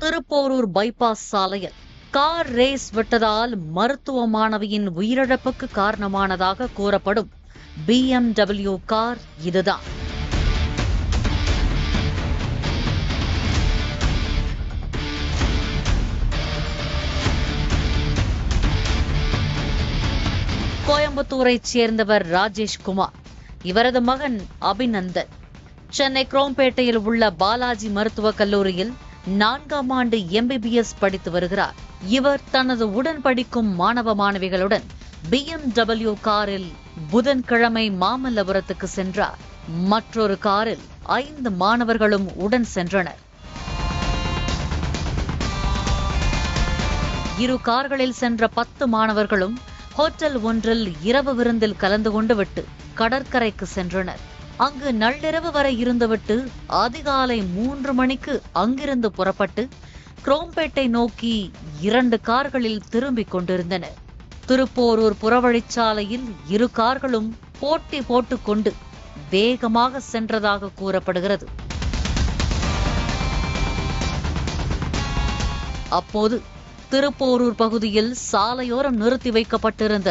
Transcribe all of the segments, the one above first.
Thiruporur bypass சாலையில் car race விட்டதால் மருத்துவ மாணவியின் உயிரிழப்புக்கு காரணமானதாக கூறப்படும் BMW கார் இதுதான். கோயம்புத்தூரைச் சேர்ந்தவர் ராஜேஷ்குமார். இவரது மகன் அபிநந்தன் சென்னை குரோம்பேட்டையில் உள்ள பாலாஜி மருத்துவக் கல்லூரியில் 4ஆம் ஆண்டு MBBS படித்து வருகிறார். இவர் தனது உடன் படிக்கும் மாணவ மாணவிகளுடன் BMW காரில் புதன்கிழமை மாமல்லபுரத்துக்கு சென்றார். மற்றொரு காரில் 5 மாணவர்களும் உடன் சென்றனர். இரு கார்களில் சென்ற 10 மாணவர்களும் ஹோட்டல் ஒன்றில் இரவு விருந்தில் கலந்து கொண்டு விட்டு கடற்கரைக்கு சென்றனர். அங்கு நள்ளிரவு வரை இருந்துவிட்டு அதிகாலை 3 மணிக்கு அங்கிருந்து புறப்பட்டு குரோம்பேட்டை நோக்கி 2 கார்களில் திரும்பிக் கொண்டிருந்தனர். திருப்போரூர் புறவழிச்சாலையில் இரு கார்களும் போட்டி போட்டுக்கொண்டு வேகமாக சென்றதாக கூறப்படுகிறது. அப்போது திருப்போரூர் பகுதியில் சாலையோரம் நிறுத்தி வைக்கப்பட்டிருந்த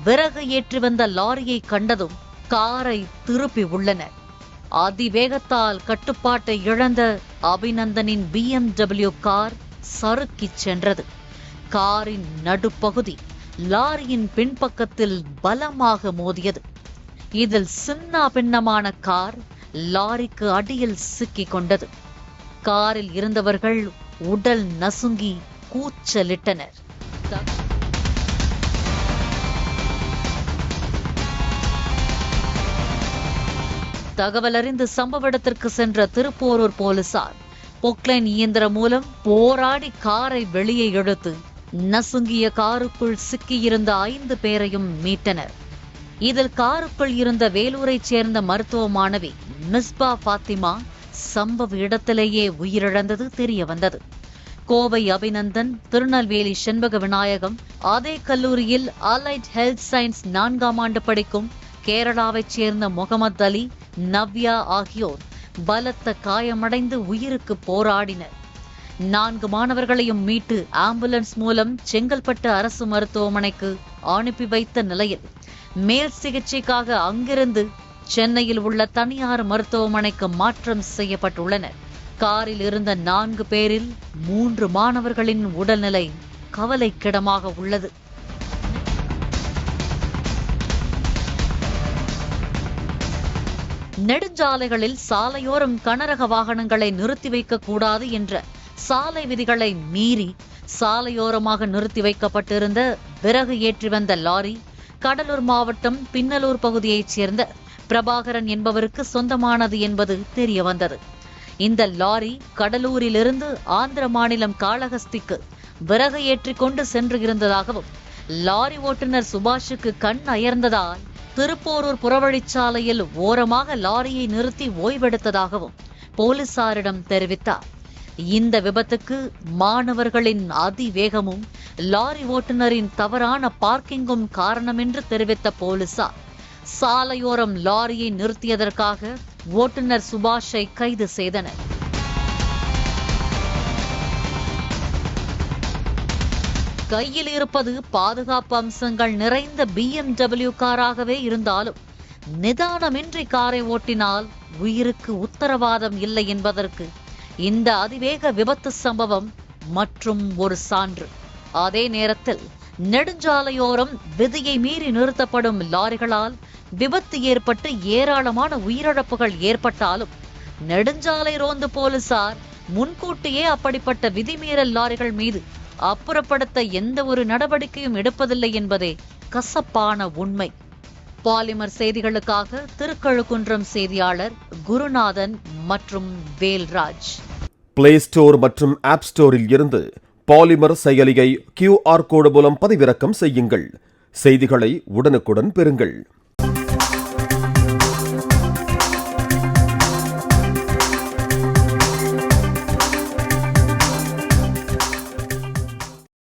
விறகு ஏற்றி வந்த லாரியை கண்டதும் காரை திருப்பி உள்ளனர். அதிவேகத்தால் கட்டுப்பாட்டை இழந்த அபிநந்தனின் BMW கார் சறுக்கிச் சென்றது. காரின் நடுப்பகுதி லாரியின் பின்பக்கத்தில் பலமாக மோதியது. இதில் சின்ன பின்னமான கார் லாரிக்கு அடியில் சிக்கிக் கொண்டது. காரில் இருந்தவர்கள் உடல் நசுங்கி கூச்சலிட்டனர். தகவல் அறிந்து சம்பவ இடத்திற்கு சென்ற திருப்போரூர் போலீசார் பொக்லைன் இயந்திரம் மூலம் போராடி காரை வெளியே இழுத்து நசுங்கிய காருக்குள் சிக்கியிருந்த 5 பேரையும் மீட்டனர். இதில் காருக்குள் இருந்த வேலூரைச் சேர்ந்த மருத்துவ மாணவி மிஸ்பா பாத்திமா சம்பவ இடத்திலேயே உயிரிழந்தது தெரியவந்தது. கோவை அபிநந்தன், திருநெல்வேலி செண்பக விநாயகம் அதே கல்லூரியில் அலைட் ஹெல்த் சயின்ஸ் 4ஆம் ஆண்டு படிக்கும் கேரளாவைச் சேர்ந்த முகமது அலி, நவ்யா ஆகியோர் பலத்த காயமடைந்து உயிருக்கு போராடினர். 4 மாணவர்களையும் மீட்டு ஆம்புலன்ஸ் மூலம் செங்கல்பட்டு அரசு மருத்துவமனைக்கு அனுப்பி வைத்த நிலையில் மேல் சிகிச்சைக்காக அங்கிருந்து சென்னையில் உள்ள தனியார் மருத்துவமனைக்கு மாற்றம் செய்யப்பட்டுள்ளனர். காரில் இருந்த 4 பேரில் 3 மாணவர்களின் உடல்நிலை கவலைக்கிடமாக உள்ளது. நெடுஞ்சாலைகளில் சாலையோரம் கனரக வாகனங்களை நிறுத்தி வைக்கக்கூடாது என்ற சாலை விதிகளை மீறி சாலையோரமாக நிறுத்தி வைக்கப்பட்டிருந்த விறகு ஏற்றி வந்த லாரி கடலூர் மாவட்டம் பின்னலூர் பகுதியைச் சேர்ந்த பிரபாகரன் என்பவருக்கு சொந்தமானது என்பது தெரியவந்தது. இந்த லாரி கடலூரிலிருந்து ஆந்திர மாநிலம் காளஹஸ்திக்கு விறகு ஏற்றி கொண்டு சென்று இருந்ததாகவும் லாரி ஓட்டுநர் சுபாஷுக்கு கண் அயர்ந்ததால் திருப்போரூர் புறவழிச்சாலையில் ஓரமாக லாரியை நிறுத்தி ஓய்வெடுத்ததாகவும் போலீசாரிடம் தெரிவித்தார். இந்த விபத்துக்கு மாணவர்களின் அதிவேகமும் லாரி ஓட்டுநரின் தவறான பார்க்கிங்கும் காரணம் என்று தெரிவித்த போலீசார் சாலையோரம் லாரியை நிறுத்தியதற்காக ஓட்டுநர் சுபாஷை கைது செய்தனர். கையில் இருப்பது பாதுகாப்பு அம்சங்கள் நிறைந்த BMW காராகவே இருந்தாலும் நிதானமின்றி காரை ஓட்டினால் உயிருக்கு உத்தரவாதம் இல்லை என்பதற்கு இந்த அதிவேக விபத்து சம்பவம் மற்றும் ஒரு சான்று. அதே நேரத்தில் நெடுஞ்சாலையோரம் விதியை மீறி நிறுத்தப்படும் லாரிகளால் விபத்து ஏற்பட்டு ஏராளமான உயிரிழப்புகள் ஏற்பட்டாலும் நெடுஞ்சாலை ரோந்து போலீசார் முன்கூட்டியே அப்படிப்பட்ட விதிமீறல் லாரிகள் மீது அப்புறப்படுத்த எந்த ஒரு நடவடிக்கையும் எடுப்பதில்லை என்பதே கசப்பான உண்மை. பாலிமர் செய்திகளுக்காக திருக்கழுக்குன்றம் செய்தியாளர் குருநாதன் மற்றும் வேல்ராஜ். பிளே ஸ்டோர் மற்றும் ஆப் ஸ்டோரில் இருந்து பாலிமர் செயலியை QR கோடு மூலம் பதிவிறக்கம் செய்யுங்கள். செய்திகளை உடனுக்குடன் பெறுங்கள்.